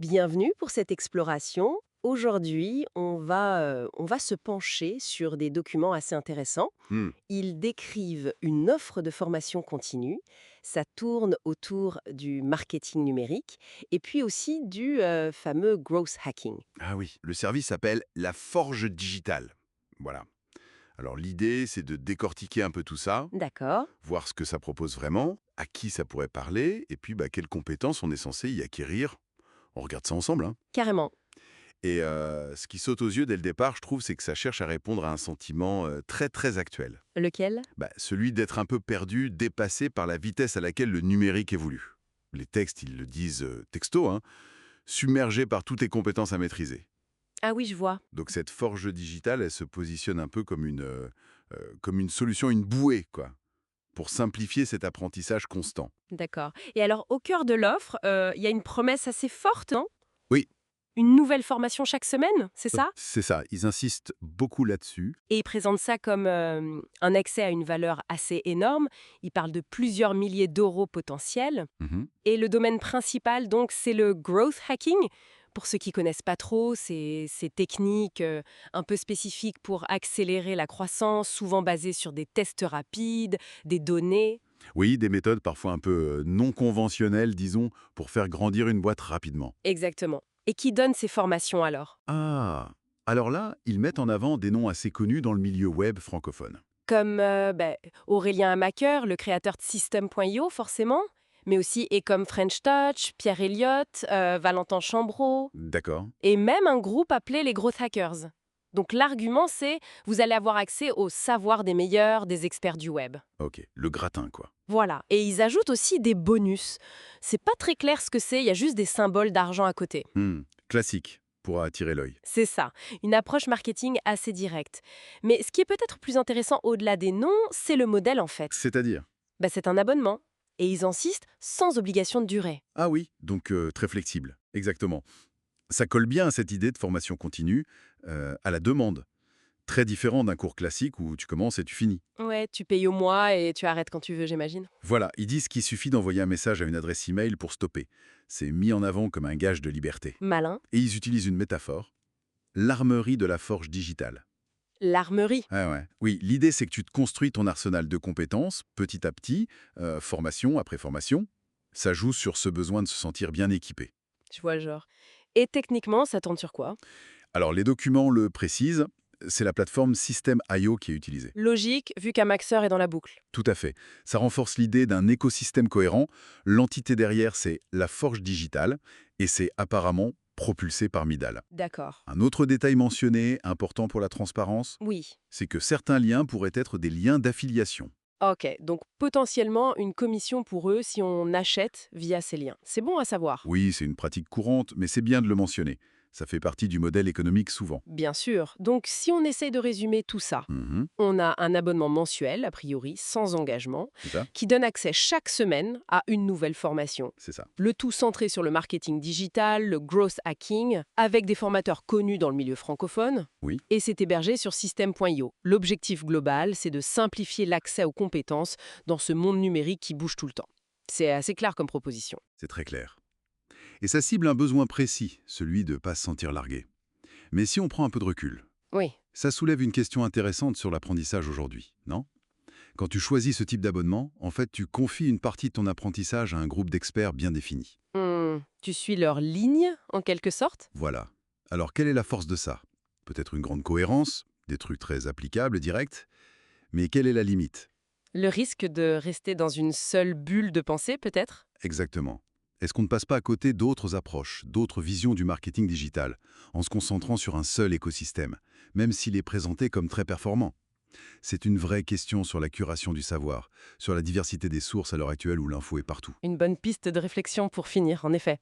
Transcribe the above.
Bienvenue pour cette exploration. Aujourd'hui, on va se pencher sur des documents assez intéressants. Hmm. Ils décrivent une offre de formation continue. Ça tourne autour du marketing numérique et puis aussi du fameux growth hacking. Ah oui, le service s'appelle la Forge Digitale. Voilà. Alors l'idée, c'est de décortiquer un peu tout ça, D'accord, voir ce que ça propose vraiment, à qui ça pourrait parler, et puis quelles compétences on est censé y acquérir. On regarde ça ensemble, hein. carrément. Et ce qui saute aux yeux dès le départ, je trouve, c'est que ça cherche à répondre à un sentiment très très actuel. Lequel? Celui d'être un peu perdu, dépassé par la vitesse à laquelle le numérique évolue. Les textes, ils le disent texto, hein, submergé par toutes les compétences à maîtriser. Ah oui, je vois. Donc cette forge digitale, elle se positionne un peu comme une solution, une bouée, quoi, pour simplifier cet apprentissage constant. D'accord. Et alors, au cœur de l'offre, il y a une promesse assez forte, non? Oui, Une nouvelle formation chaque semaine, c'est ça? c'est ça, ils insistent beaucoup là-dessus. Et ils présentent ça comme un accès à une valeur assez énorme. Ils parlent de plusieurs milliers d'euros potentiels. Mhm. Et le domaine principal, donc, c'est le growth hacking. Pour ceux qui connaissent pas trop, c'est ces techniques un peu spécifiques pour accélérer la croissance, souvent basées sur des tests rapides, des données. Oui, des méthodes parfois un peu non conventionnelles, disons, pour faire grandir une boîte rapidement. Exactement. Et qui donnent ces formations alors? Ah, alors là, ils mettent en avant des noms assez connus dans le milieu web francophone. Comme Aurélien Hamaker, le créateur de System.io, forcément, mais aussi et comme French Touch, Pierre Elliott, Valentin Chambreau, D'accord. et même un groupe appelé les Growth Hackers. Donc l'argument, c'est vous allez avoir accès au savoir des meilleurs, des experts du web. Ok, le gratin, quoi. Voilà. Et ils ajoutent aussi des bonus. C'est pas très clair ce que c'est, il y a juste des symboles d'argent à côté. Classique, pour attirer l'œil. C'est ça, une approche marketing assez directe. Mais ce qui est peut-être plus intéressant au-delà des noms, c'est le modèle en fait. C'est-à-dire. C'est un abonnement. Et ils insistent sans obligation de durée. Ah oui, donc très flexible, exactement. Ça colle bien à cette idée de formation continue, à la demande. Très différent d'un cours classique où tu commences et tu finis. Ouais, tu payes au mois et tu arrêtes quand tu veux, j'imagine. Voilà, ils disent qu'il suffit d'envoyer un message à une adresse email pour stopper. C'est mis en avant comme un gage de liberté. Malin. Et ils utilisent une métaphore, l'armerie de la forge digitale. L'armerie. Ah ouais. Oui, l'idée c'est que tu te construis ton arsenal de compétences, petit à petit, formation après formation. Ça joue sur ce besoin de se sentir bien équipé. Je vois le genre. Et techniquement, ça tourne sur quoi? Alors les documents le précisent, c'est la plateforme System.io qui est utilisée. Logique, vu qu'Amaxer est dans la boucle. Tout à fait. Ça renforce l'idée d'un écosystème cohérent. L'entité derrière, c'est la Forge Digitale, et c'est apparemment propulsé par Midal. D'accord. Un autre détail mentionné, important pour la transparence, Oui. c'est que certains liens pourraient être des liens d'affiliation. Ok, donc potentiellement une commission pour eux si on achète via ces liens. C'est bon à savoir. Oui, c'est une pratique courante, mais c'est bien de le mentionner. Ça fait partie du modèle économique souvent. Bien sûr. Donc si on essaye de résumer tout ça, Mhm, on a un abonnement mensuel, a priori, sans engagement, c'est ça. qui donne accès chaque semaine à une nouvelle formation. C'est ça. Le tout centré sur le marketing digital, le growth hacking, avec des formateurs connus dans le milieu francophone. Oui, Et c'est hébergé sur System.io. L'objectif global, c'est de simplifier l'accès aux compétences dans ce monde numérique qui bouge tout le temps. C'est assez clair comme proposition. c'est très clair. Et ça cible un besoin précis, celui de ne pas se sentir largué. Mais si on prend un peu de recul, Oui. ça soulève une question intéressante sur l'apprentissage aujourd'hui, non? Quand tu choisis ce type d'abonnement, en fait, tu confies une partie de ton apprentissage à un groupe d'experts bien défini. Tu suis leur ligne, en quelque sorte? Voilà. Alors, quelle est la force de ça? Peut-être une grande cohérence, des trucs très applicables, directs, mais quelle est la limite? Le risque de rester dans une seule bulle de pensée, peut-être? Exactement. Est-ce qu'on ne passe pas à côté d'autres approches, d'autres visions du marketing digital, en se concentrant sur un seul écosystème, même s'il est présenté comme très performant? C'est une vraie question sur la curation du savoir, sur la diversité des sources à l'heure actuelle où l'info est partout. Une bonne piste de réflexion pour finir, en effet.